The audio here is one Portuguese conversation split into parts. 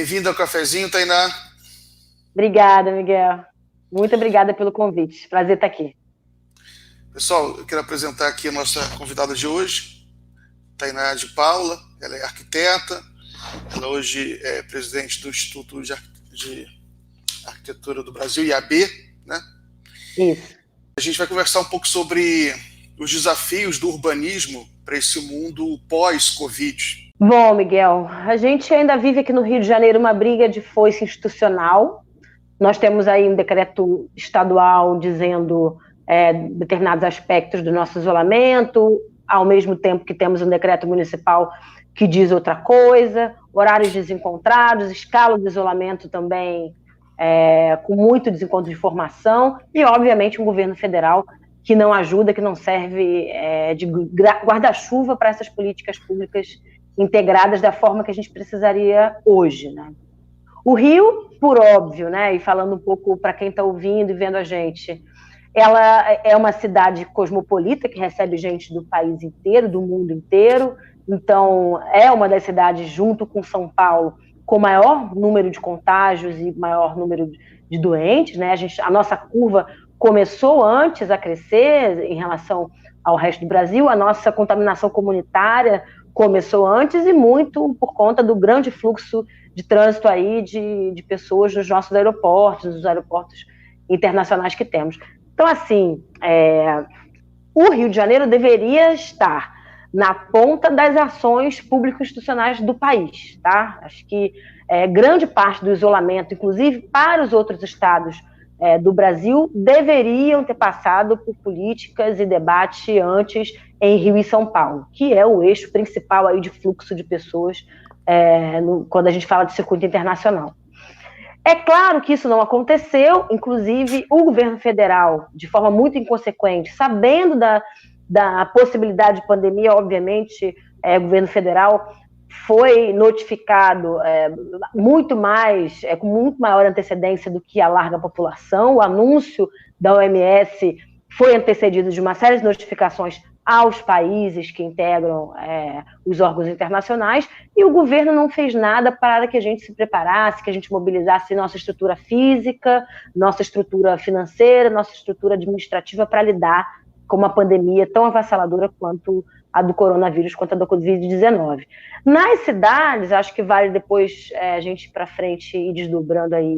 Bem-vindo ao cafezinho, Tainá. Obrigada, Miguel. Muito obrigada pelo convite. Prazer estar aqui. Pessoal, eu quero apresentar aqui a nossa convidada de hoje, Tainá de Paula. Ela é arquiteta, ela hoje é presidente do Instituto de Arquitetura do Brasil, IAB, né? Isso. A gente vai conversar um pouco sobre os desafios do urbanismo para esse mundo pós-Covid. Bom, Miguel, a gente ainda vive aqui no Rio de Janeiro uma briga de foice institucional. Nós temos aí um decreto estadual dizendo determinados aspectos do nosso isolamento, ao mesmo tempo que temos um decreto municipal que diz outra coisa, horários desencontrados, escala do isolamento também com muito desencontro de informação e, obviamente, um governo federal que não ajuda, que não serve de guarda-chuva para essas políticas públicas integradas da forma que a gente precisaria hoje, né? O Rio, por óbvio, né, e falando um pouco para quem está ouvindo e vendo a gente, ela é uma cidade cosmopolita que recebe gente do país inteiro, do mundo inteiro, então é uma das cidades, junto com São Paulo, com maior número de contágios e maior número de doentes, né? A nossa curva começou antes a crescer em relação ao resto do Brasil, a nossa contaminação comunitária começou antes e muito por conta do grande fluxo de trânsito aí de pessoas nos nossos aeroportos, nos aeroportos internacionais que temos. Então, assim, o Rio de Janeiro deveria estar na ponta das ações público-institucionais do país, tá? Acho que grande parte do isolamento, inclusive para os outros estados do Brasil, deveriam ter passado por políticas e debate antes em Rio e São Paulo, que é o eixo principal aí de fluxo de pessoas quando a gente fala de circuito internacional. É claro que isso não aconteceu, inclusive o governo federal, de forma muito inconsequente, sabendo da possibilidade de pandemia, obviamente, o governo federal foi notificado muito mais, com muito maior antecedência do que a larga população. O anúncio da OMS foi antecedido de uma série de notificações aos países que integram os órgãos internacionais, e o governo não fez nada para que a gente se preparasse, que a gente mobilizasse nossa estrutura física, nossa estrutura financeira, nossa estrutura administrativa para lidar com uma pandemia tão avassaladora quanto a do coronavírus, quanto a da Covid-19. Nas cidades, acho que vale depois a gente ir para frente e ir desdobrando aí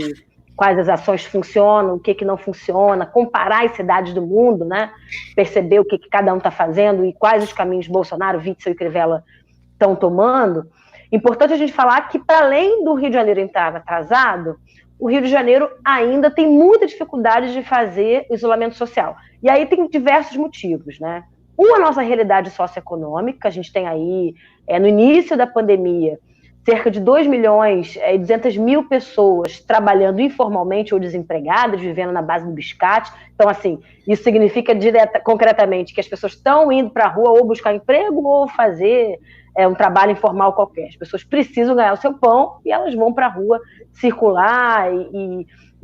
quais as ações funcionam, o que não funciona, comparar as cidades do mundo, né? Perceber o que cada um está fazendo e quais os caminhos Bolsonaro, Witzel e Crivella estão tomando. Importante a gente falar que, para além do Rio de Janeiro entrar atrasado, o Rio de Janeiro ainda tem muita dificuldade de fazer o isolamento social. E aí tem diversos motivos, né? A nossa realidade socioeconômica, a gente tem aí, no início da pandemia, cerca de 2 milhões e 200 mil pessoas trabalhando informalmente ou desempregadas, vivendo na base do biscate. Então, assim, isso significa concretamente que as pessoas estão indo para a rua ou buscar emprego ou fazer um trabalho informal qualquer. As pessoas precisam ganhar o seu pão e elas vão para a rua circular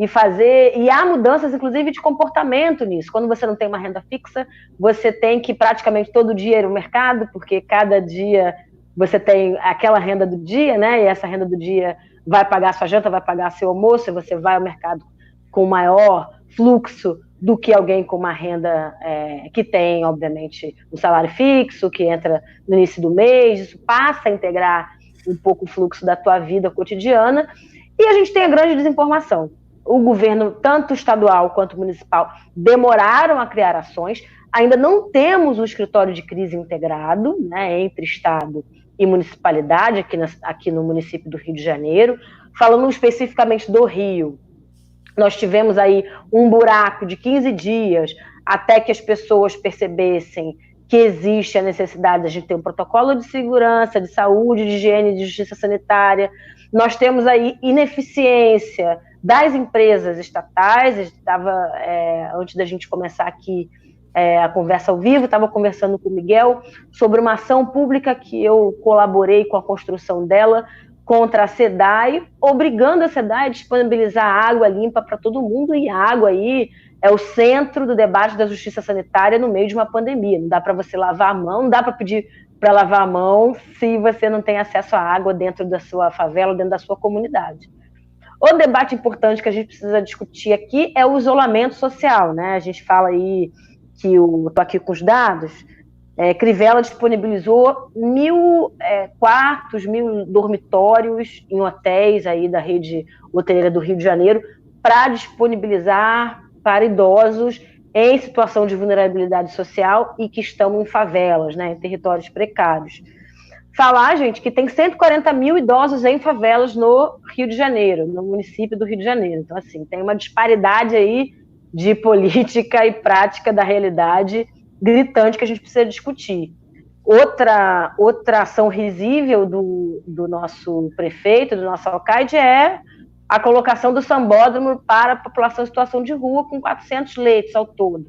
e fazer... E há mudanças, inclusive, de comportamento nisso. Quando você não tem uma renda fixa, você tem que praticamente todo dia ir ao mercado, porque cada dia você tem aquela renda do dia, né? E essa renda do dia vai pagar a sua janta, vai pagar seu almoço, e você vai ao mercado com maior fluxo do que alguém com uma renda que tem, obviamente, um salário fixo, que entra no início do mês. Isso passa a integrar um pouco o fluxo da tua vida cotidiana. E a gente tem a grande desinformação. O governo, tanto estadual quanto municipal, demoraram a criar ações. Ainda não temos um escritório de crise integrado, né, entre Estado e municipalidade, aqui no município do Rio de Janeiro. Falando especificamente do Rio, nós tivemos aí um buraco de 15 dias até que as pessoas percebessem que existe a necessidade de ter um protocolo de segurança, de saúde, de higiene, de justiça sanitária. Nós temos aí ineficiência das empresas estatais. Antes da gente começar aqui a conversa ao vivo, estava conversando com o Miguel sobre uma ação pública que eu colaborei com a construção dela contra a SEDAI, obrigando a SEDAI a disponibilizar água limpa para todo mundo, e a água aí é o centro do debate da justiça sanitária no meio de uma pandemia. Não dá para você lavar a mão, não dá para pedir para lavar a mão se você não tem acesso à água dentro da sua favela, dentro da sua comunidade. O debate importante que a gente precisa discutir aqui é o isolamento social, né? A gente fala aí que estou aqui com os dados, Crivella disponibilizou 1.000 quartos, 1.000 dormitórios em hotéis aí da rede hoteleira do Rio de Janeiro para disponibilizar para idosos em situação de vulnerabilidade social e que estão em favelas, né, em territórios precários. Falar, gente, que tem 140 mil idosos em favelas no Rio de Janeiro, no município do Rio de Janeiro. Então, assim, tem uma disparidade aí de política e prática da realidade gritante que a gente precisa discutir. Outra ação risível do nosso prefeito, do nosso alcaide, é a colocação do sambódromo para a população em situação de rua, com 400 leitos ao todo.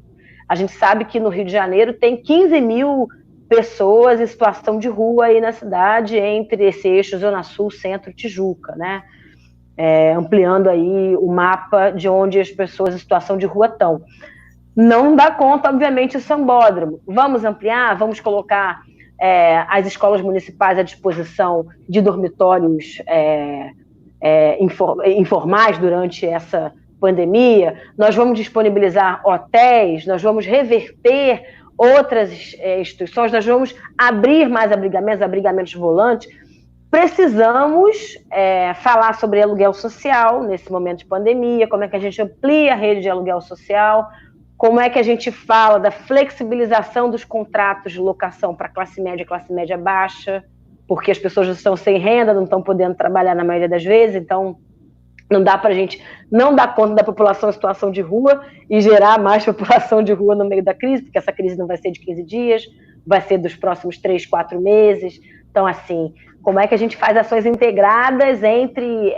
A gente sabe que no Rio de Janeiro tem 15 mil pessoas em situação de rua aí na cidade, entre esse eixo Zona Sul, Centro, Tijuca, né? Ampliando aí o mapa de onde as pessoas em situação de rua estão. Não dá conta, obviamente, o sambódromo. Vamos ampliar, vamos colocar as escolas municipais à disposição de dormitórios informais durante essa pandemia, nós vamos disponibilizar hotéis, nós vamos reverter outras instituições, nós vamos abrir mais abrigamentos volantes. Precisamos falar sobre aluguel social nesse momento de pandemia, como é que a gente amplia a rede de aluguel social, como é que a gente fala da flexibilização dos contratos de locação para classe média baixa, porque as pessoas estão sem renda, não estão podendo trabalhar na maioria das vezes, então não dá para a gente não dar conta da população em situação de rua e gerar mais população de rua no meio da crise, porque essa crise não vai ser de 15 dias, vai ser dos próximos 3, 4 meses. Então, assim, como é que a gente faz ações integradas entre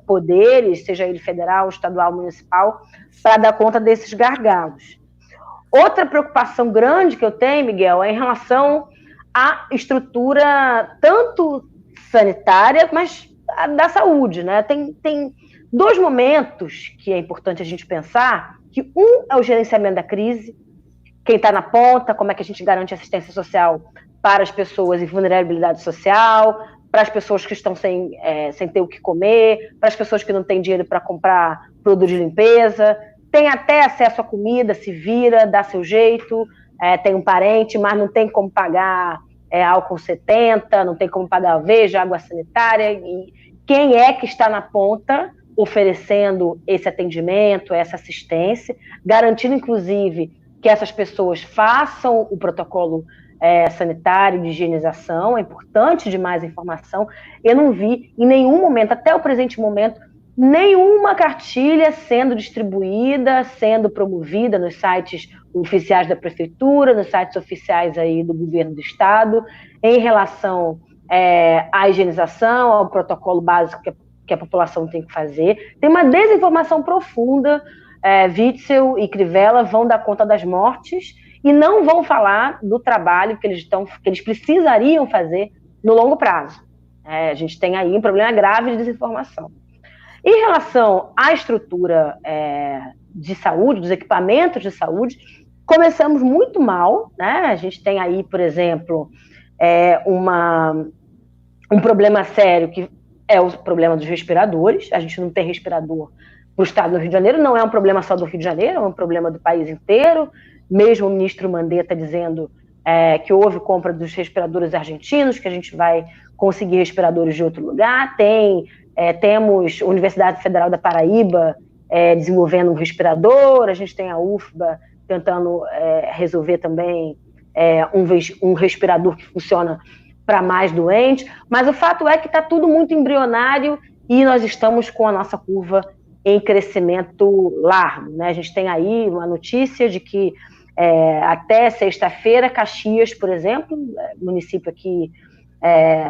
poderes, seja ele federal, estadual, municipal, para dar conta desses gargalos. Outra preocupação grande que eu tenho, Miguel, é em relação à estrutura tanto sanitária, mas da saúde, né? Tem dois momentos que é importante a gente pensar, que um é o gerenciamento da crise, quem está na ponta, como é que a gente garante assistência social para as pessoas em vulnerabilidade social, para as pessoas que estão sem ter o que comer, para as pessoas que não têm dinheiro para comprar produto de limpeza, tem até acesso à comida, se vira, dá seu jeito, tem um parente, mas não tem como pagar álcool 70, não tem como pagar veja, água sanitária. E quem é que está na ponta oferecendo esse atendimento, essa assistência, garantindo, inclusive, que essas pessoas façam o protocolo sanitário de higienização? É importante demais a informação. Eu não vi em nenhum momento, até o presente momento, nenhuma cartilha sendo distribuída, sendo promovida nos sites oficiais da prefeitura, nos sites oficiais aí do governo do estado, em relação à higienização, ao protocolo básico que a população tem que fazer. Tem uma desinformação profunda. Witzel e Crivella vão dar conta das mortes e não vão falar do trabalho que eles precisariam fazer no longo prazo. A gente tem aí um problema grave de desinformação. Em relação à estrutura de saúde, dos equipamentos de saúde, começamos muito mal, né? A gente tem aí, por exemplo, um problema sério que é o problema dos respiradores. A gente não tem respirador para o estado do Rio de Janeiro, não é um problema só do Rio de Janeiro, é um problema do país inteiro. Mesmo o ministro Mandetta dizendo que houve compra dos respiradores argentinos, que a gente vai conseguir respiradores de outro lugar. Temos a Universidade Federal da Paraíba desenvolvendo um respirador, a gente tem a UFBA tentando resolver também um respirador que funciona para mais doentes, mas o fato é que está tudo muito embrionário e nós estamos com a nossa curva em crescimento largo, né? A gente tem aí uma notícia de que até sexta-feira, Caxias, por exemplo, município aqui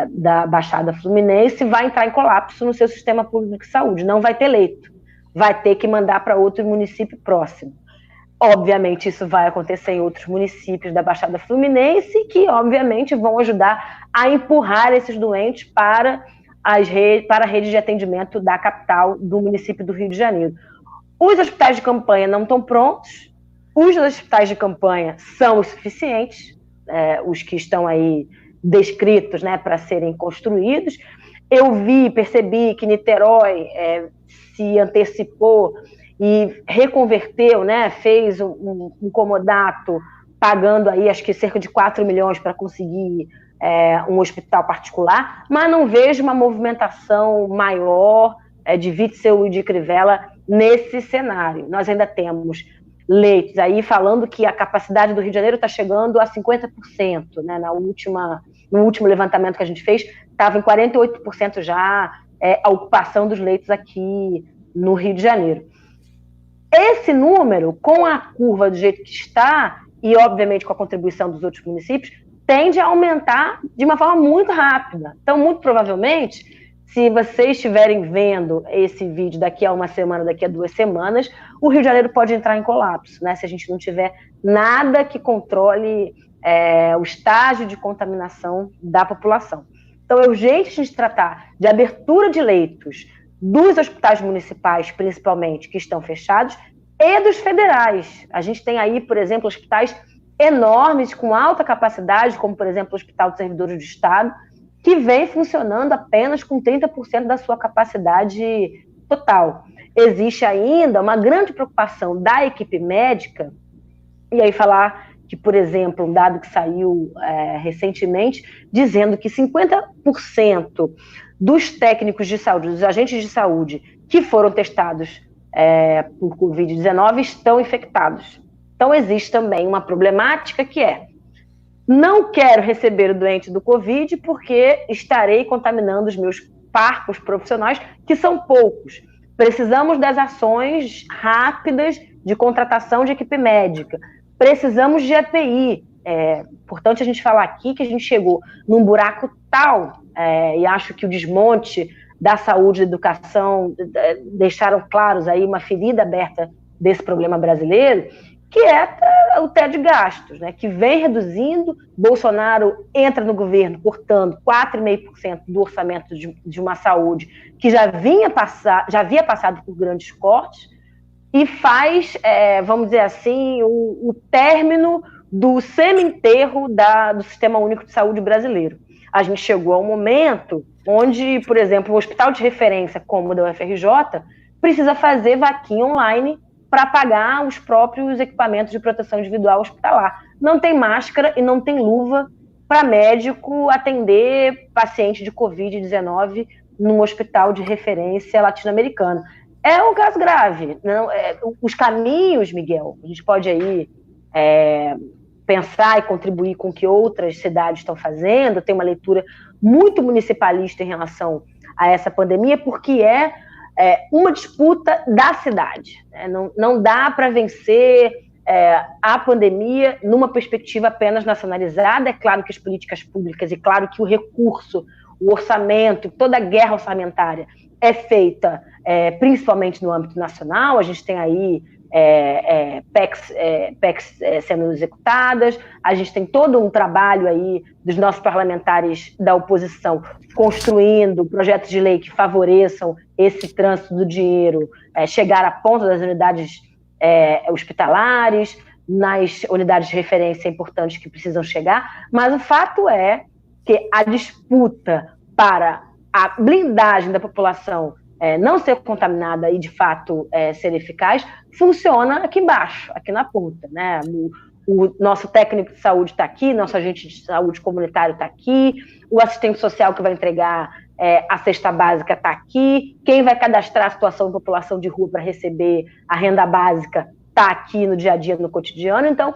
da Baixada Fluminense, vai entrar em colapso no seu sistema público de saúde, não vai ter leito, vai ter que mandar para outro município próximo. Obviamente, isso vai acontecer em outros municípios da Baixada Fluminense, que, obviamente, vão ajudar a empurrar esses doentes para a rede de atendimento da capital do município do Rio de Janeiro. Os hospitais de campanha não estão prontos, os hospitais de campanha são os suficientes, os que estão aí descritos, né, para serem construídos. Eu percebi que Niterói se antecipou e reconverteu, né, fez um comodato pagando aí acho que cerca de 4 milhões para conseguir um hospital particular, mas não vejo uma movimentação maior de Witzel e de Crivella nesse cenário. Nós ainda temos leitos aí falando que a capacidade do Rio de Janeiro está chegando a 50%, né? No último levantamento que a gente fez, estava em 48% já a ocupação dos leitos aqui no Rio de Janeiro. Esse número, com a curva do jeito que está, e obviamente com a contribuição dos outros municípios, tende a aumentar de uma forma muito rápida. Então, muito provavelmente, se vocês estiverem vendo esse vídeo daqui a uma semana, daqui a 2 semanas, o Rio de Janeiro pode entrar em colapso, né? Se a gente não tiver nada que controle o estágio de contaminação da população. Então, é urgente a gente tratar de abertura de leitos dos hospitais municipais, principalmente, que estão fechados, e dos federais. A gente tem aí, por exemplo, hospitais enormes, com alta capacidade, como, por exemplo, o Hospital dos Servidores do Estado, que vem funcionando apenas com 30% da sua capacidade total. Existe ainda uma grande preocupação da equipe médica, e aí falar que, por exemplo, um dado que saiu recentemente, dizendo que 50% dos técnicos de saúde, dos agentes de saúde que foram testados por Covid-19 estão infectados. Então, existe também uma problemática que não quero receber o doente do Covid porque estarei contaminando os meus parcos profissionais, que são poucos. Precisamos das ações rápidas de contratação de equipe médica. Precisamos de EPI. Importante a gente falar aqui que a gente chegou num buraco tal, e acho que o desmonte da saúde e da educação deixaram claros aí uma ferida aberta desse problema brasileiro, que é o teto de gastos, né, que vem reduzindo. Bolsonaro entra no governo cortando 4,5% do orçamento de uma saúde que já havia passado por grandes cortes, e faz, vamos dizer assim, o término do semi-enterro do Sistema Único de Saúde brasileiro. A gente chegou a um momento onde, por exemplo, um hospital de referência como o da UFRJ precisa fazer vaquinha online para pagar os próprios equipamentos de proteção individual hospitalar. Não tem máscara e não tem luva para médico atender paciente de Covid-19 num hospital de referência latino-americano. É um caso grave. Não, os caminhos, Miguel, a gente pode aí pensar e contribuir com o que outras cidades estão fazendo, tem uma leitura muito municipalista em relação a essa pandemia, porque uma disputa da cidade. Não dá para vencer a pandemia numa perspectiva apenas nacionalizada. É claro que as políticas públicas, e claro que o recurso, o orçamento, toda a guerra orçamentária é feita principalmente no âmbito nacional. A gente tem aí PECs sendo executadas, a gente tem todo um trabalho aí dos nossos parlamentares da oposição construindo projetos de lei que favoreçam esse trânsito do dinheiro chegar à ponta das unidades hospitalares, nas unidades de referência importantes que precisam chegar, mas o fato é que a disputa para a blindagem da população não ser contaminada e, de fato, ser eficaz, funciona aqui embaixo, aqui na ponta, né? O nosso técnico de saúde está aqui, nosso agente de saúde comunitário está aqui, o assistente social que vai entregar a cesta básica está aqui, quem vai cadastrar a situação da população de rua para receber a renda básica está aqui no dia a dia, no cotidiano. Então,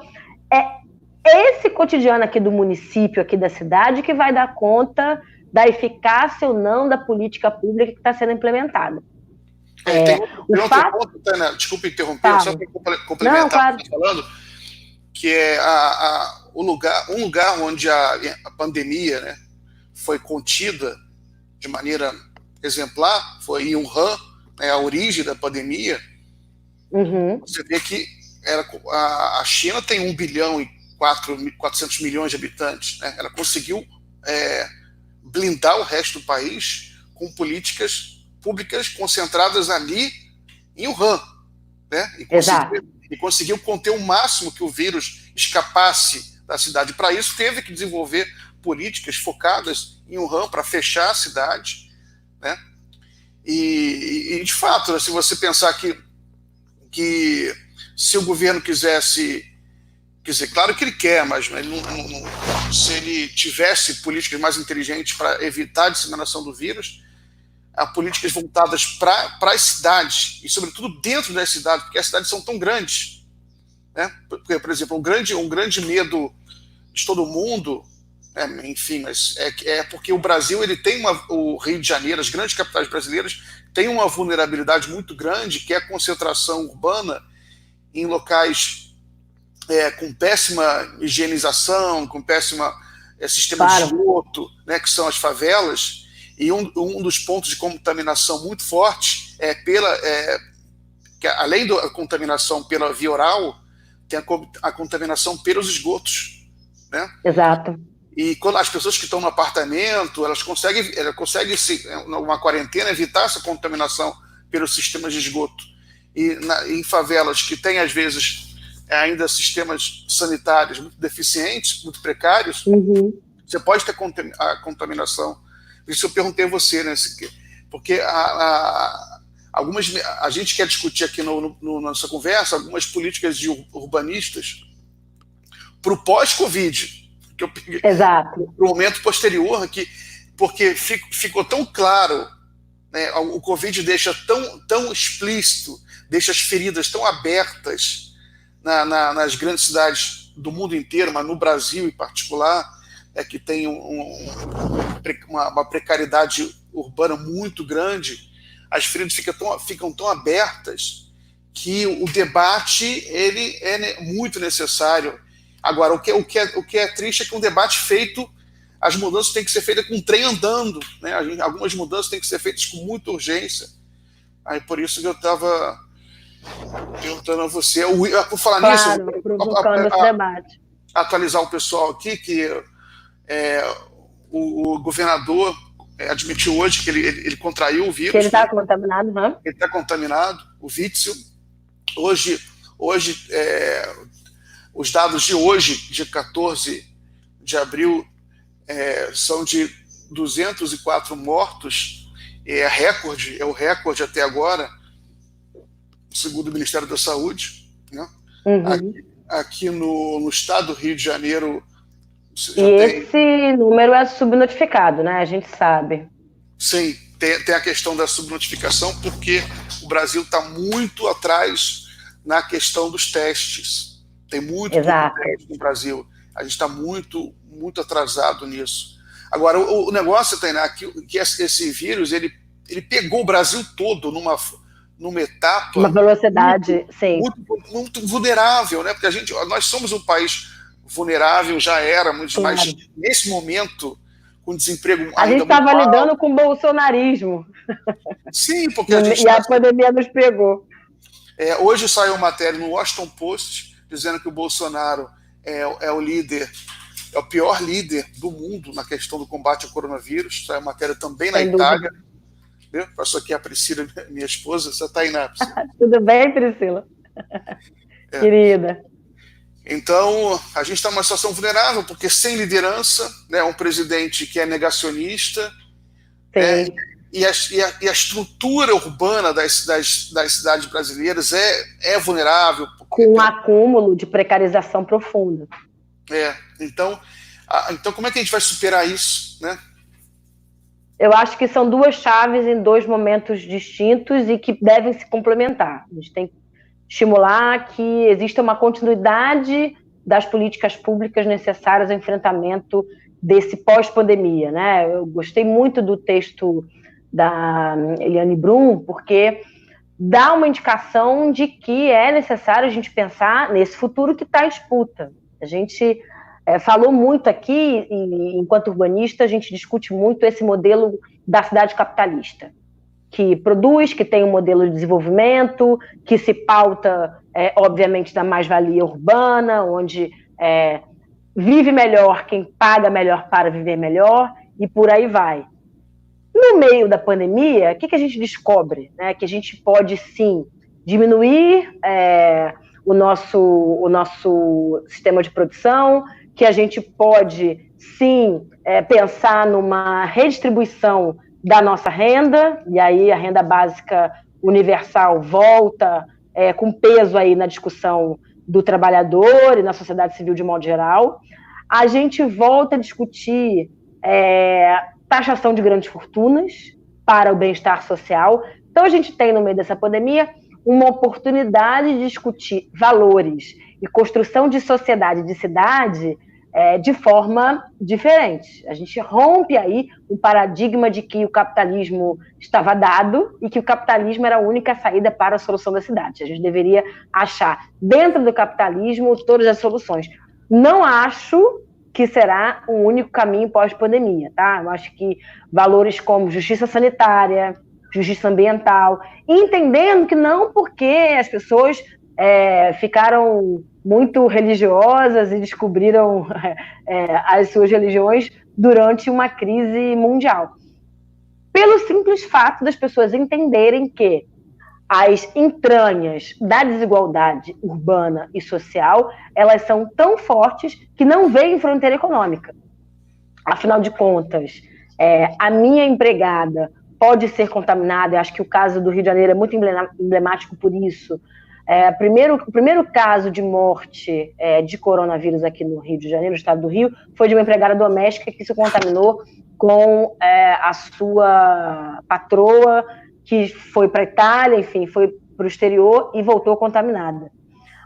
esse cotidiano aqui do município, aqui da cidade, que vai dar conta da eficácia ou não da política pública que está sendo implementada. Tem outro ponto, Tânia, desculpa interromper, só para complementar o que você está falando, que é um lugar onde a pandemia, né, foi contida de maneira exemplar, foi em Wuhan, né, a origem da pandemia. Você vê que a China tem 1 bilhão e 400 milhões de habitantes, né? Ela conseguiu blindar o resto do país com políticas públicas concentradas ali em Wuhan, né? E conseguiu conter o máximo que o vírus escapasse da cidade. Para isso, teve que desenvolver políticas focadas em Wuhan para fechar a cidade, né? E de fato, se você pensar que se o governo quisesse, quer dizer, claro que ele quer, mas se ele tivesse políticas mais inteligentes para evitar a disseminação do vírus, há políticas voltadas para as cidades, e sobretudo dentro das cidades, porque as cidades são tão grandes, né? Porque, por exemplo, um grande medo de todo mundo, enfim, mas é porque o Brasil, ele tem o Rio de Janeiro, as grandes capitais brasileiras têm uma vulnerabilidade muito grande, que é a concentração urbana em locais com péssima higienização, com péssima sistema de esgoto, né, que são as favelas, e um dos pontos de contaminação muito forte que além da contaminação pela via oral, tem a contaminação pelos esgotos, né? Exato. E quando as pessoas que estão no apartamento, elas conseguem numa quarentena, evitar essa contaminação pelos sistemas de esgoto. E em favelas que têm, às vezes, ainda sistemas sanitários muito deficientes, muito precários, você pode ter a contaminação. Por isso eu perguntei a você, né? Porque a gente quer discutir aqui na nossa conversa algumas políticas urbanistas para o pós-Covid, que eu peguei para o momento posterior aqui, porque ficou tão claro, né, o Covid deixa tão explícito, deixa as feridas tão abertas nas grandes cidades do mundo inteiro, mas no Brasil em particular, que tem uma precariedade urbana muito grande, as feridas ficam tão abertas que o debate ele é muito necessário. Agora, o que é triste é que um debate feito, as mudanças têm que ser feitas com o trem andando, né? Algumas mudanças têm que ser feitas com muita urgência. Aí por isso que eu estava perguntando a você. Por falar nisso, provocando esse debate. Atualizar o pessoal aqui que o governador admitiu hoje que ele contraiu o vírus. Que ele está contaminado, né? Ele está contaminado, o Witzel. Hoje os dados de hoje, de 14 de abril, são de 204 mortos, é o recorde até agora, segundo o Ministério da Saúde, né? Aqui no estado do Rio de Janeiro. Esse número é subnotificado, né? A gente sabe. Sim, tem a questão da subnotificação, porque o Brasil está muito atrás na questão dos testes. Tem muito teste no Brasil. A gente está muito, muito atrasado nisso. Agora, o negócio, Tainá, que esse vírus ele pegou o Brasil todo numa etapa... Uma velocidade, muito vulnerável, né? Porque nós somos um país vulnerável, já éramos, mas nesse momento, com desemprego ainda. A gente estava lidando com o bolsonarismo. Sim, porque e a pandemia nos pegou. Hoje saiu uma matéria no Washington Post dizendo que o Bolsonaro é o líder, é o pior líder do mundo na questão do combate ao coronavírus. Saiu uma matéria também na Itália. Passou aqui a Priscila, minha esposa. Você está aí, né, Priscila? Tudo bem, Priscila? Querida. Então, a gente está numa situação vulnerável, porque sem liderança, né, um presidente que é negacionista, e a estrutura urbana das cidades brasileiras é vulnerável. Com um acúmulo de precarização profunda. Então, como é que a gente vai superar isso, né? Eu acho que são duas chaves em dois momentos distintos e que devem se complementar. A gente tem que estimular que exista uma continuidade das políticas públicas necessárias ao enfrentamento desse pós-pandemia, né? Eu gostei muito do texto da Eliane Brum, porque dá uma indicação de que é necessário a gente pensar nesse futuro que está em disputa. A gente falou muito aqui, e, enquanto urbanista, a gente discute muito esse modelo da cidade capitalista, que produz, que tem um modelo de desenvolvimento, que se pauta, obviamente, da mais-valia urbana, onde vive melhor quem paga melhor para viver melhor, e por aí vai. No meio da pandemia, o que a gente descobre? Né? Que a gente pode, sim, diminuir o nosso sistema de produção, que a gente pode, sim, pensar numa redistribuição da nossa renda, e aí a renda básica universal volta com peso aí na discussão do trabalhador e na sociedade civil de modo geral. A gente volta a discutir taxação de grandes fortunas para o bem-estar social. Então, a gente tem, no meio dessa pandemia, uma oportunidade de discutir valores e construção de sociedade, de cidade, de forma diferente. A gente rompe aí um paradigma de que o capitalismo estava dado e que o capitalismo era a única saída para a solução da cidade. A gente deveria achar dentro do capitalismo todas as soluções. Não acho que será o único caminho pós-pandemia, tá? Eu acho que valores como justiça sanitária, justiça ambiental, entendendo que não porque as pessoas ficaram muito religiosas e descobriram as suas religiões durante uma crise mundial. Pelo simples fato das pessoas entenderem que as entranhas da desigualdade urbana e social, elas são tão fortes que não veem fronteira econômica. Afinal de contas, a minha empregada pode ser contaminada, eu acho que o caso do Rio de Janeiro é muito emblemático por isso. O primeiro caso de morte de coronavírus aqui no Rio de Janeiro, no estado do Rio, foi de uma empregada doméstica que se contaminou com a sua patroa, que foi para a Itália, enfim, foi para o exterior e voltou contaminada.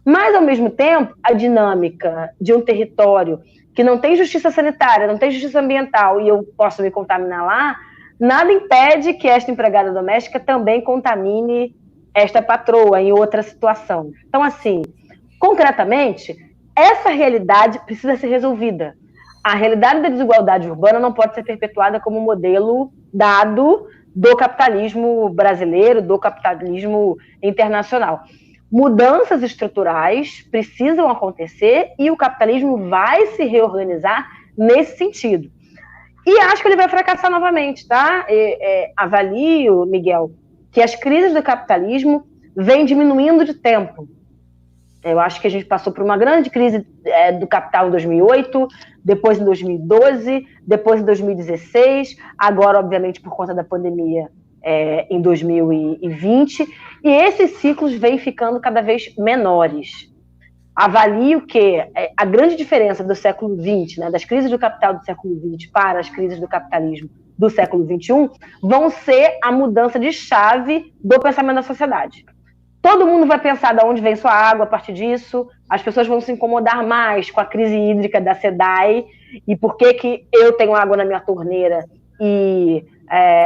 Mas, ao mesmo tempo, a dinâmica de um território que não tem justiça sanitária, não tem justiça ambiental, e eu posso me contaminar lá, nada impede que esta empregada doméstica também contamine esta patroa em outra situação. Então, assim, concretamente, essa realidade precisa ser resolvida. A realidade da desigualdade urbana não pode ser perpetuada como modelo dado do capitalismo brasileiro, do capitalismo internacional. Mudanças estruturais precisam acontecer e o capitalismo vai se reorganizar nesse sentido. E acho que ele vai fracassar novamente, tá? Avalio, Miguel, que as crises do capitalismo vêm diminuindo de tempo. Eu acho que a gente passou por uma grande crise do capital em 2008, depois em 2012, depois em 2016, agora, obviamente, por conta da pandemia, em 2020, e esses ciclos vêm ficando cada vez menores. Avalio que a grande diferença do século XX, né, das crises do capital do século XX para as crises do capitalismo do século XXI, vão ser a mudança de chave do pensamento da sociedade. Todo mundo vai pensar de onde vem sua água a partir disso, as pessoas vão se incomodar mais com a crise hídrica da SEDAI e por que eu tenho água na minha torneira e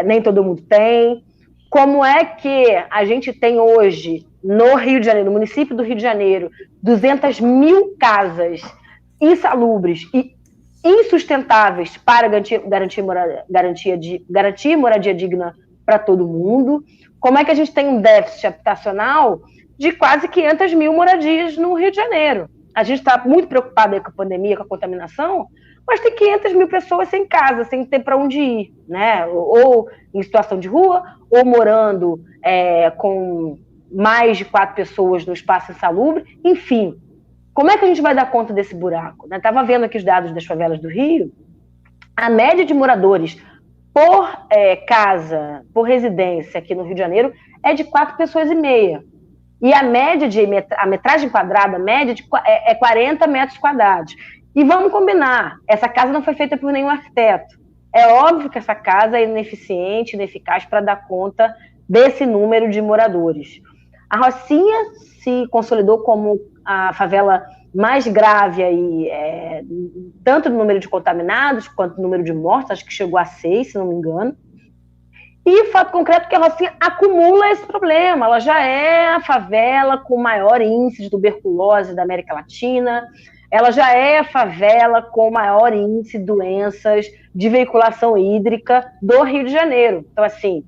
nem todo mundo tem. Como é que a gente tem hoje, no Rio de Janeiro, no município do Rio de Janeiro, 200 mil casas insalubres e insustentáveis para garantir moradia digna para todo mundo? Como é que a gente tem um déficit habitacional de quase 500 mil moradias no Rio de Janeiro? A gente está muito preocupado com a pandemia, com a contaminação, mas tem 500 mil pessoas sem casa, sem ter para onde ir, né? Ou em situação de rua, ou morando com mais de 4 pessoas no espaço insalubre. Enfim, como é que a gente vai dar conta desse buraco? Estava vendo aqui os dados das favelas do Rio, a média de moradores por casa, por residência aqui no Rio de Janeiro é de 4 pessoas e meia. E a metragem quadrada média é 40 metros quadrados. E vamos combinar, essa casa não foi feita por nenhum arquiteto. É óbvio que essa casa é ineficiente, ineficaz para dar conta desse número de moradores. A Rocinha se consolidou como a favela mais grave aí, tanto no número de contaminados quanto no número de mortos, acho que chegou a 6, se não me engano. E o fato concreto é que a Rocinha acumula esse problema, ela já é a favela com maior índice de tuberculose da América Latina, ela já é a favela com maior índice de doenças de veiculação hídrica do Rio de Janeiro. Então, assim,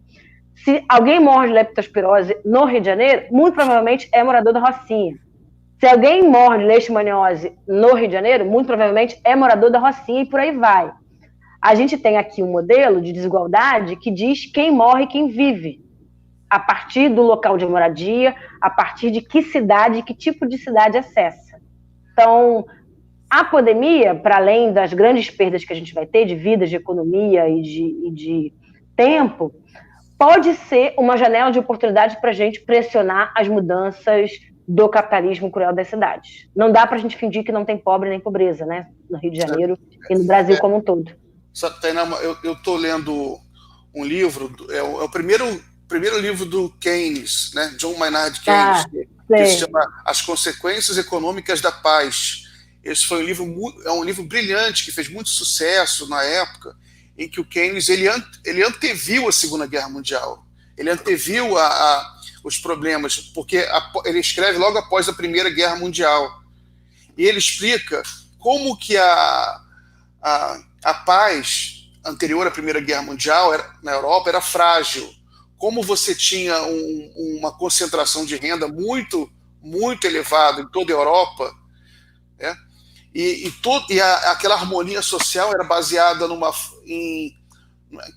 se alguém morre de leptospirose no Rio de Janeiro, muito provavelmente é morador da Rocinha. Se alguém morre de leishmaniose no Rio de Janeiro, muito provavelmente é morador da Rocinha e por aí vai. A gente tem aqui um modelo de desigualdade que diz quem morre e quem vive, a partir do local de moradia, a partir de que cidade, que tipo de cidade acessa. Então, a pandemia, para além das grandes perdas que a gente vai ter de vidas, de economia e de tempo, pode ser uma janela de oportunidade para a gente pressionar as mudanças do capitalismo cruel das cidades. Não dá para a gente fingir que não tem pobre nem pobreza, né? No Rio de Janeiro e no Brasil como um todo. Tainá, eu estou lendo um livro, é o primeiro livro do Keynes, né? John Maynard Keynes, que se chama As Consequências Econômicas da Paz. Esse foi um livro brilhante, que fez muito sucesso na época, em que o Keynes ele anteviu a Segunda Guerra Mundial. Ele anteviu os problemas, porque ele escreve logo após a Primeira Guerra Mundial. E ele explica como que a paz anterior à Primeira Guerra Mundial na Europa era frágil. Como você tinha uma concentração de renda muito, muito elevada em toda a Europa, né? Aquela harmonia social era baseada em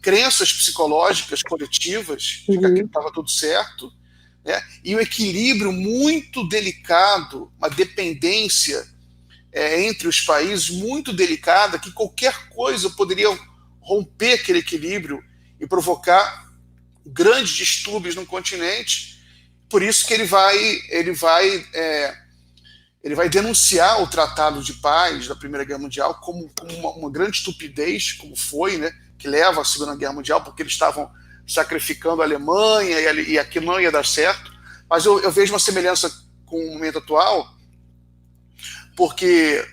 crenças psicológicas coletivas, de que estava tudo certo, né? E um equilíbrio muito delicado, uma dependência entre os países muito delicada, que qualquer coisa poderia romper aquele equilíbrio e provocar grandes distúrbios no continente. Por isso que ele vai denunciar o Tratado de Paz da Primeira Guerra Mundial como uma grande estupidez, como foi, né, que leva à Segunda Guerra Mundial, porque eles estavam sacrificando a Alemanha e aquilo não ia dar certo. Mas eu vejo uma semelhança com o momento atual, porque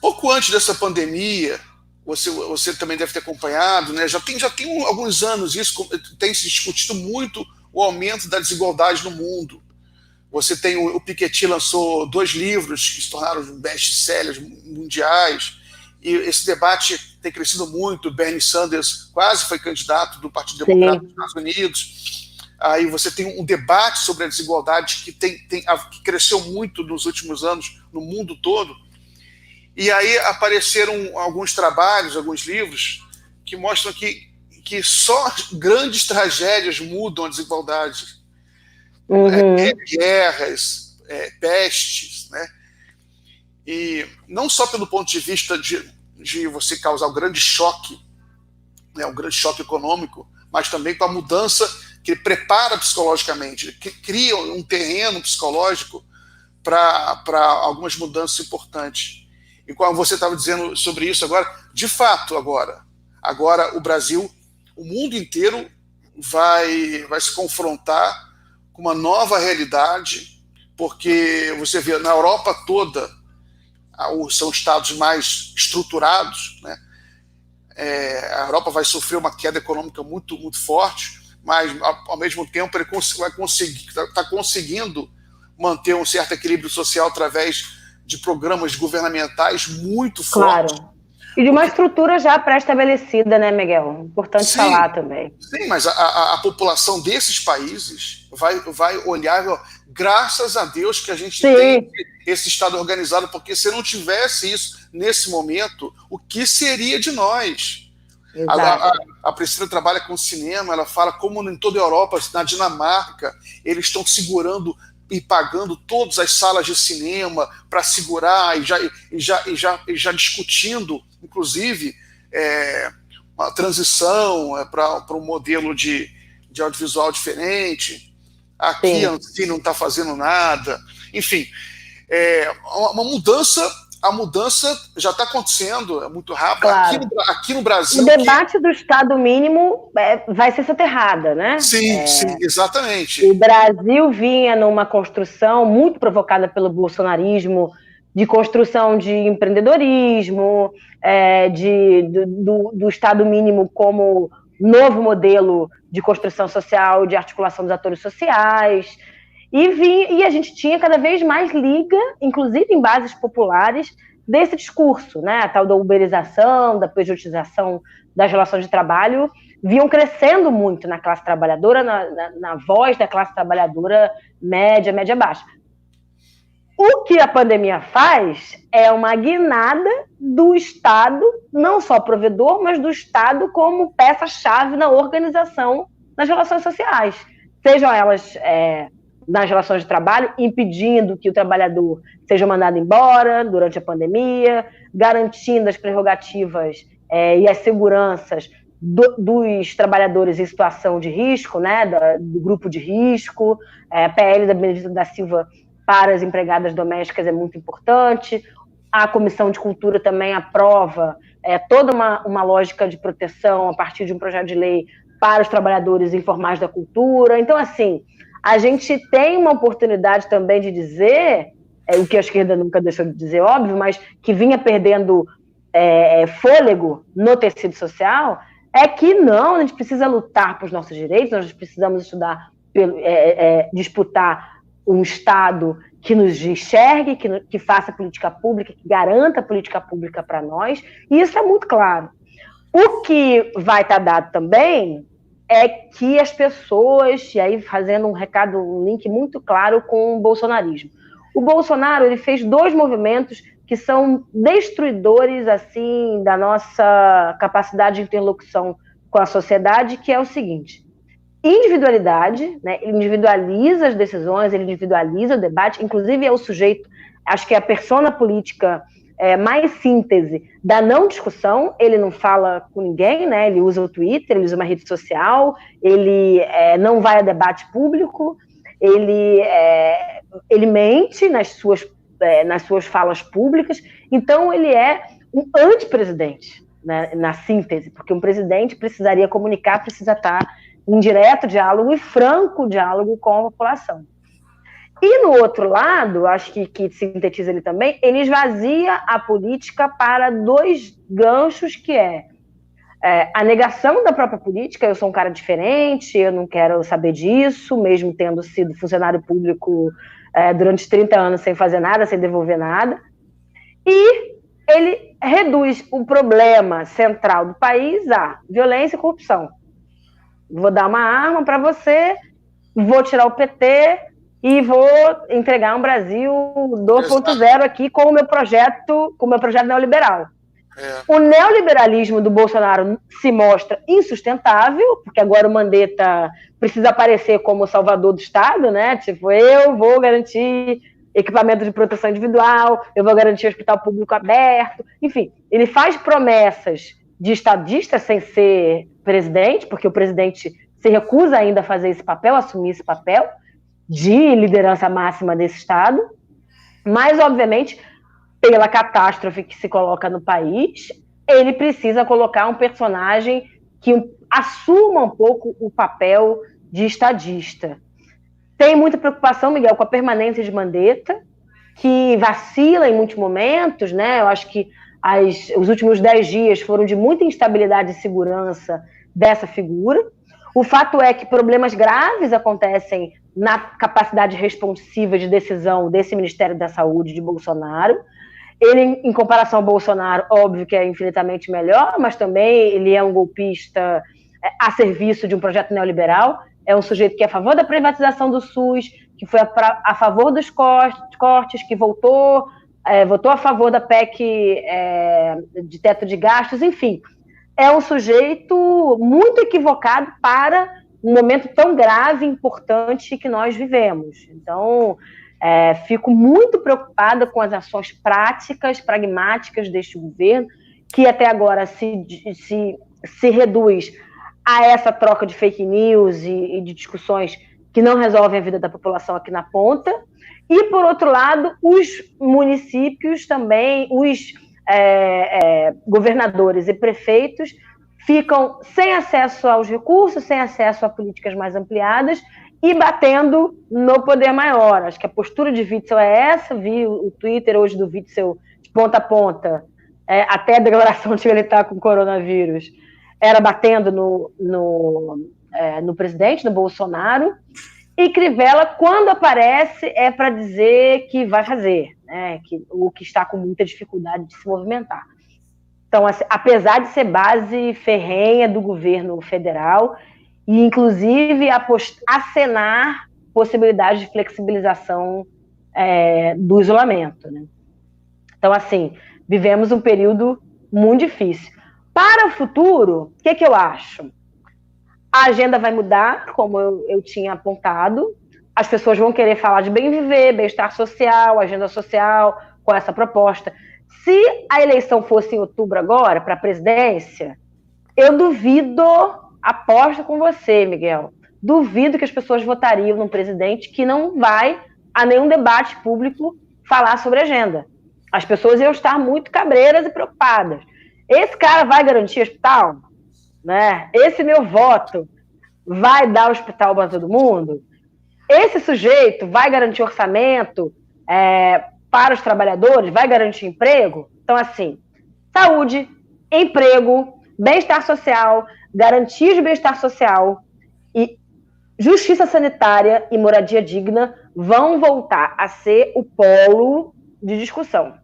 pouco antes dessa pandemia, você também deve ter acompanhado, né, já tem alguns anos isso, tem se discutido muito o aumento da desigualdade no mundo. Você tem o Piketty lançou 2 livros que se tornaram best-sellers mundiais, e esse debate tem crescido muito. Bernie Sanders quase foi candidato do Partido Democrata dos Estados Unidos. Aí você tem um debate sobre a desigualdade que cresceu muito nos últimos anos no mundo todo. E aí apareceram alguns trabalhos, alguns livros, que mostram que só grandes tragédias mudam a desigualdade. Guerras, pestes, né? E não só pelo ponto de vista de você causar um grande choque, né, um grande choque econômico, mas também com a mudança que ele prepara psicologicamente, que cria um terreno psicológico para algumas mudanças importantes. E como você estava dizendo sobre isso agora, de fato, agora o Brasil, o mundo inteiro vai se confrontar com uma nova realidade, porque você vê na Europa toda, são estados mais estruturados, né? A Europa vai sofrer uma queda econômica muito, muito forte, mas ao mesmo tempo ele está conseguindo manter um certo equilíbrio social através de programas governamentais muito fortes. Claro. E de uma estrutura já pré-estabelecida, né, Miguel? Importante falar também. Sim, mas a população desses países vai olhar, graças a Deus que a gente tem esse Estado organizado, porque se não tivesse isso nesse momento, o que seria de nós? A Priscila trabalha com cinema, ela fala como em toda a Europa, na Dinamarca, eles estão segurando e pagando todas as salas de cinema para segurar e já discutindo, inclusive, uma transição para um modelo de audiovisual diferente. Aqui a Ancine não está fazendo nada. Enfim, uma mudança. A mudança já está acontecendo, é muito rápido. Claro. Aqui no Brasil... O debate do Estado mínimo vai ser soterrada, né? Sim, exatamente. O Brasil vinha numa construção muito provocada pelo bolsonarismo, de construção de empreendedorismo, do Estado mínimo como novo modelo de construção social, de articulação dos atores sociais... E a gente tinha cada vez mais liga, inclusive em bases populares, desse discurso, né? A tal da uberização, da pejotização das relações de trabalho, vinham crescendo muito na classe trabalhadora, na voz da classe trabalhadora média baixa. O que a pandemia faz é uma guinada do Estado, não só provedor, mas do Estado como peça-chave na organização das relações sociais. Sejam elas... nas relações de trabalho, impedindo que o trabalhador seja mandado embora durante a pandemia, garantindo as prerrogativas e as seguranças dos trabalhadores em situação de risco, né, do grupo de risco. A PL da Benedita da Silva para as empregadas domésticas é muito importante. A Comissão de Cultura também aprova toda uma lógica de proteção a partir de um projeto de lei para os trabalhadores informais da cultura. Então, assim, a gente tem uma oportunidade também de dizer, o que a esquerda nunca deixou de dizer, óbvio, mas que vinha perdendo fôlego no tecido social, é que não, a gente precisa lutar por nossos direitos, nós precisamos estudar, disputar um Estado que nos enxergue, que faça política pública, que garanta política pública para nós, e isso é muito claro. O que vai estar dado também é que as pessoas, e aí fazendo um link muito claro com o bolsonarismo. O Bolsonaro, ele fez 2 movimentos que são destruidores, assim, da nossa capacidade de interlocução com a sociedade, que é o seguinte: individualidade, né? Ele individualiza as decisões, ele individualiza o debate, inclusive é o sujeito, acho que é a persona política mais síntese da não discussão. Ele não fala com ninguém, né? Ele usa o Twitter, ele usa uma rede social, ele não vai a debate público, ele mente nas suas falas públicas. Então ele é um antipresidente, né, na síntese, porque um presidente precisaria comunicar, precisa estar em direto diálogo e franco diálogo com a população. E no outro lado, acho que sintetiza ele também, ele esvazia a política para 2 ganchos, que a negação da própria política. Eu sou um cara diferente, eu não quero saber disso, mesmo tendo sido funcionário público durante 30 anos sem fazer nada, sem devolver nada. E ele reduz o problema central do país a violência e corrupção. Vou dar uma arma para você, vou tirar o PT e vou entregar um Brasil 2.0 aqui com o meu projeto neoliberal. O neoliberalismo do Bolsonaro se mostra insustentável, porque agora o Mandetta precisa aparecer como o salvador do Estado, né? Tipo, eu vou garantir equipamento de proteção individual, eu vou garantir hospital público aberto. Enfim, ele faz promessas de estadista sem ser presidente, porque o presidente se recusa ainda a fazer esse papel, assumir esse papel de liderança máxima desse Estado, mas, obviamente, pela catástrofe que se coloca no país, ele precisa colocar um personagem que assuma um pouco o papel de estadista. Tem muita preocupação, Miguel, com a permanência de Mandetta, que vacila em muitos momentos, né? Eu acho que os últimos 10 dias foram de muita instabilidade e segurança dessa figura. O fato é que problemas graves acontecem na capacidade responsiva de decisão desse Ministério da Saúde de Bolsonaro. Ele, em comparação ao Bolsonaro, óbvio que é infinitamente melhor, mas também ele é um golpista a serviço de um projeto neoliberal. É um sujeito que é a favor da privatização do SUS, que foi a favor dos cortes, que votou a favor da PEC de teto de gastos, enfim. É um sujeito muito equivocado para um momento tão grave e importante que nós vivemos. Então, fico muito preocupada com as ações práticas, pragmáticas deste governo, que até agora se reduz a essa troca de fake news e de discussões que não resolvem a vida da população aqui na ponta. E, por outro lado, os municípios também, os governadores e prefeitos ficam sem acesso aos recursos, sem acesso a políticas mais ampliadas e batendo no poder maior. Acho que a postura de Witzel é essa. Vi o Twitter hoje do Witzel de ponta a ponta, até a declaração de que ele está com coronavírus, era batendo no presidente, no Bolsonaro. E Crivella, quando aparece, é para dizer que vai fazer, né? O que está com muita dificuldade de se movimentar. Então, assim, apesar de ser base ferrenha do governo federal, e inclusive acenar possibilidade de flexibilização do isolamento, né? Então, assim, vivemos um período muito difícil. Para o futuro, o que eu acho? A agenda vai mudar, como eu tinha apontado. as pessoas vão querer falar de bem viver, bem-estar social, agenda social, com essa proposta. Se a eleição fosse em outubro agora, para a presidência, eu duvido, aposto com você, Miguel, duvido que as pessoas votariam num presidente que não vai a nenhum debate público falar sobre agenda. As pessoas iam estar muito cabreiras e preocupadas. Esse cara vai garantir hospital? Né? Esse meu voto vai dar hospital para todo mundo? Esse sujeito vai garantir orçamento para os trabalhadores? Vai garantir emprego? Então, assim, saúde, emprego, bem-estar social, garantias de bem-estar social e justiça sanitária e moradia digna vão voltar a ser o polo de discussão.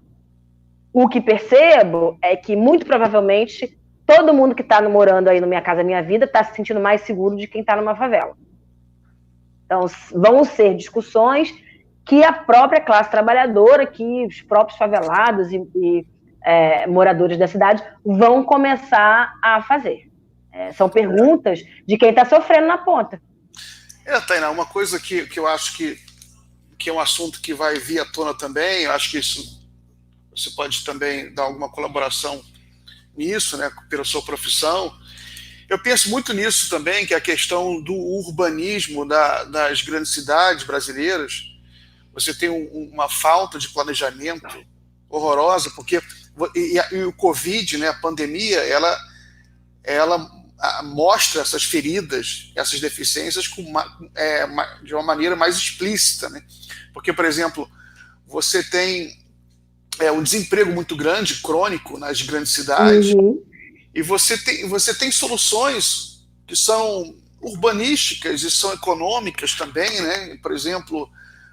O que percebo é que, muito provavelmente, todo mundo que está morando aí no Minha Casa Minha Vida está se sentindo mais seguro de quem está numa favela. Então, vão ser discussões que a própria classe trabalhadora, que os próprios favelados e moradores da cidade vão começar a fazer. São perguntas de quem está sofrendo na ponta. Tainá, uma coisa que eu acho que é um assunto que vai vir à tona também, eu acho que isso você pode também dar alguma colaboração nisso, né, pela sua profissão. Eu penso muito nisso também, que é a questão do urbanismo das grandes cidades brasileiras. Você tem uma falta de planejamento horrorosa, porque e o Covid, né, a pandemia, ela mostra essas feridas, essas deficiências de uma maneira mais explícita, né? Porque, por exemplo, você tem um desemprego muito grande, crônico, nas grandes cidades, e você tem soluções que são urbanísticas e são econômicas também, né? Por exemplo,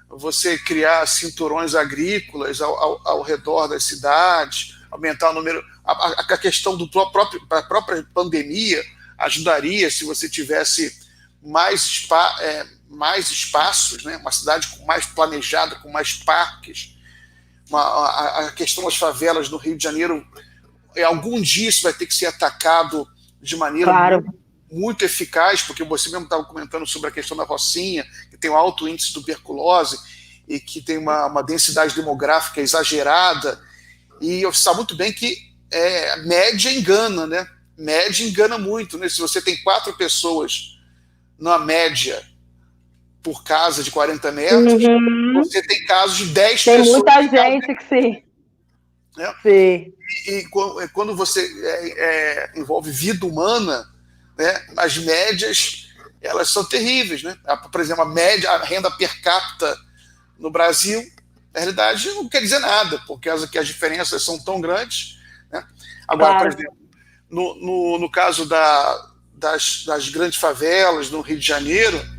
você criar cinturões agrícolas ao redor das cidades, aumentar o número. A questão da própria pandemia ajudaria se você tivesse mais espaços, né? Uma cidade mais planejada, com mais parques. A questão das favelas no Rio de Janeiro, algum dia isso vai ter que ser atacado de maneira muito eficaz, porque você mesmo estava comentando sobre a questão da Rocinha, que tem um alto índice de tuberculose e que tem uma densidade demográfica exagerada, e eu sei muito bem que média engana, né? Média engana muito, né? Se você tem 4 pessoas na média por casa de 40 metros, você tem casos de 10 tem pessoas. Tem muita gente que sim. Né? Sim. E quando você envolve vida humana, né, as médias elas são terríveis. Né? Por exemplo, a renda per capita no Brasil, na realidade, não quer dizer nada, por causa que as diferenças são tão grandes. Né? Agora, por exemplo, no caso das grandes favelas no Rio de Janeiro,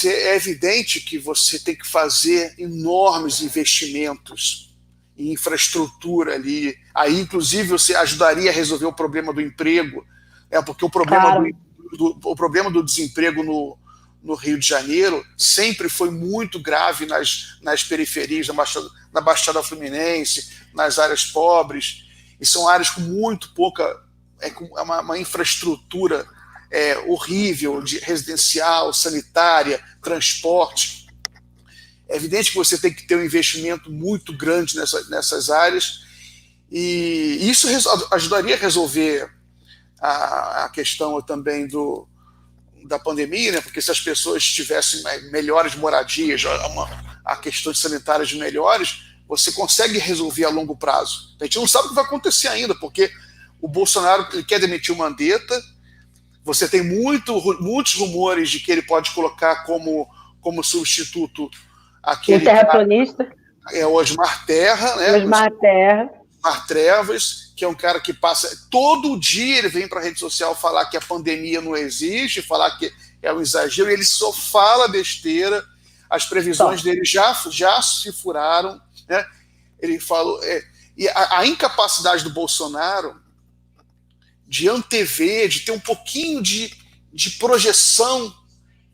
é evidente que você tem que fazer enormes investimentos em infraestrutura ali. Aí, inclusive, você ajudaria a resolver o problema do emprego, porque o problema do desemprego no Rio de Janeiro sempre foi muito grave nas periferias, na Baixada Fluminense, nas áreas pobres, e são áreas com muito pouca, uma infraestrutura horrível, de residencial, sanitária, transporte. É evidente que você tem que ter um investimento muito grande nessas áreas, e isso ajudaria a resolver a questão também da pandemia, né? Porque se as pessoas tivessem melhores moradias, a questões sanitárias melhores, você consegue resolver a longo prazo. A gente não sabe o que vai acontecer ainda, porque o Bolsonaro ele quer demitir o Mandetta. Você tem muitos rumores de que ele pode colocar como substituto aquele terraplanista. O Osmar Terra, né? Osmar Trevas, que é um cara que passa todo dia, ele vem para a rede social falar que a pandemia não existe, falar que é um exagero, e ele só fala besteira, as previsões dele já se furaram, né? Ele falou, e a incapacidade do Bolsonaro de antever, de ter um pouquinho de projeção,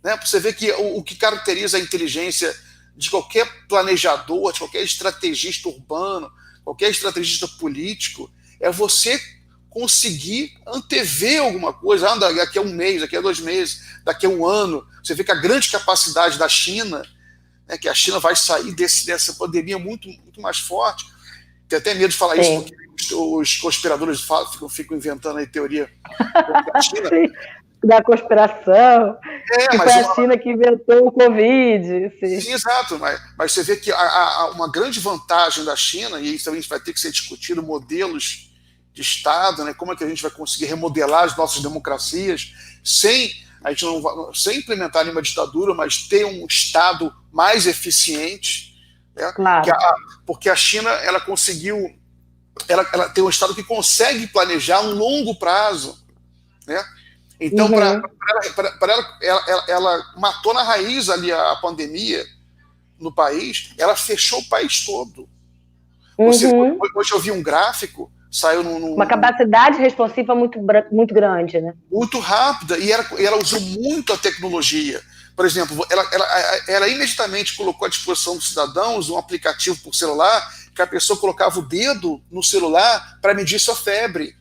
né? Você vê que o que caracteriza a inteligência de qualquer planejador, de qualquer estrategista urbano, qualquer estrategista político, é você conseguir antever alguma coisa, daqui a um mês, daqui a 2 meses, daqui a um ano. Você vê que a grande capacidade da China, né, que a China vai sair dessa pandemia muito, muito mais forte. Tem até medo de falar Sim. isso, porque os conspiradores ficam inventando aí teoria da China. Da conspiração, que foi a China que inventou o Covid. Sim, exato, mas você vê que uma grande vantagem da China, e isso também vai ter que ser discutido, modelos de Estado, né, como é que a gente vai conseguir remodelar as nossas democracias sem implementar nenhuma ditadura, mas ter um Estado mais eficiente, né? Claro. Porque a China ela conseguiu, ela tem um Estado que consegue planejar um longo prazo, né? Então, ela matou na raiz ali a pandemia no país, ela fechou o país todo. Hoje eu vi um gráfico, saiu uma capacidade responsiva muito grande, né? Muito rápida, e ela usou muito a tecnologia. Por exemplo, ela imediatamente colocou à disposição dos cidadãos um aplicativo por celular, que a pessoa colocava o dedo no celular para medir sua febre.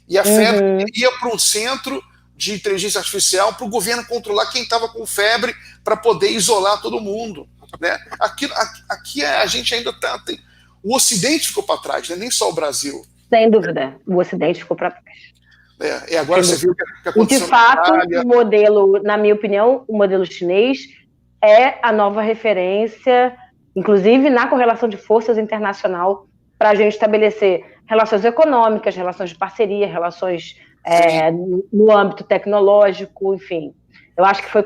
E a febre ia para um centro de inteligência artificial para o governo controlar quem estava com febre para poder isolar todo mundo, né? Aqui a gente ainda está... O Ocidente ficou para trás, né? Nem só o Brasil. Sem dúvida, o Ocidente ficou para trás. Agora você viu o que aconteceu. E, de fato, o modelo, na minha opinião, o modelo chinês é a nova referência, inclusive na correlação de forças internacional, para a gente estabelecer relações econômicas, relações de parceria, relações no âmbito tecnológico, enfim. Eu acho que foi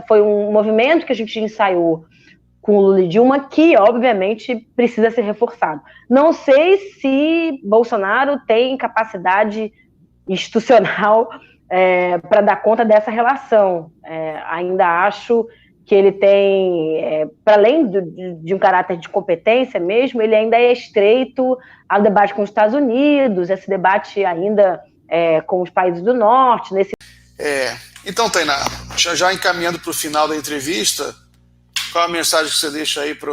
foi um movimento que a gente ensaiou com o Lula e Dilma, que, obviamente, precisa ser reforçado. Não sei se Bolsonaro tem capacidade institucional para dar conta dessa relação. Ainda acho que ele tem, para além de um caráter de competência mesmo, ele ainda é estreito ao debate com os Estados Unidos, esse debate ainda com os países do Norte. Então, Tainá, já encaminhando para o final da entrevista, qual a mensagem que você deixa aí para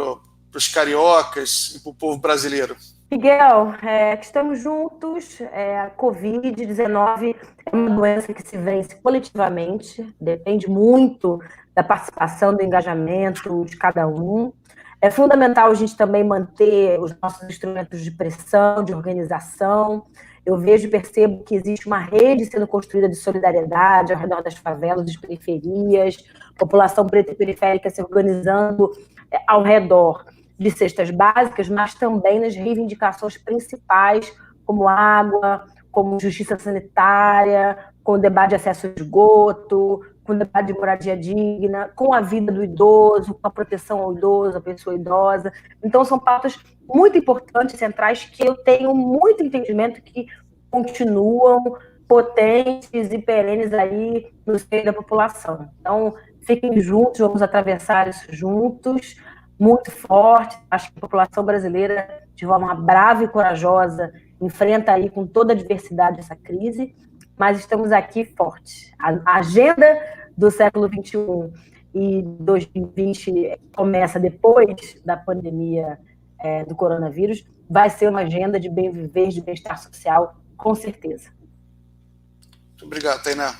os cariocas e para o povo brasileiro? Miguel, estamos juntos. A Covid-19 é uma doença que se vence coletivamente, depende muito da participação, do engajamento de cada um. É fundamental a gente também manter os nossos instrumentos de pressão, de organização. Eu vejo e percebo que existe uma rede sendo construída de solidariedade ao redor das favelas, das periferias, população preta e periférica se organizando ao redor de cestas básicas, mas também nas reivindicações principais, como água, como justiça sanitária, com o debate de acesso ao esgoto, com o debate de moradia digna, com a vida do idoso, com a proteção ao idoso, à pessoa idosa. Então, são pautas muito importantes, centrais, que eu tenho muito entendimento que continuam potentes e perenes aí no seio da população. Então, fiquem juntos, vamos atravessar isso juntos, muito forte. Acho que a população brasileira, de forma brava e corajosa, enfrenta aí com toda a diversidade essa crise, mas estamos aqui fortes. A agenda do século XXI e 2020 começa depois da pandemia do coronavírus, vai ser uma agenda de bem viver, de bem-estar social, com certeza. Muito obrigado, Tainá.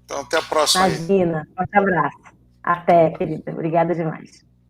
Então, até a próxima. Imagina, um abraço. Até, querida. Obrigada demais.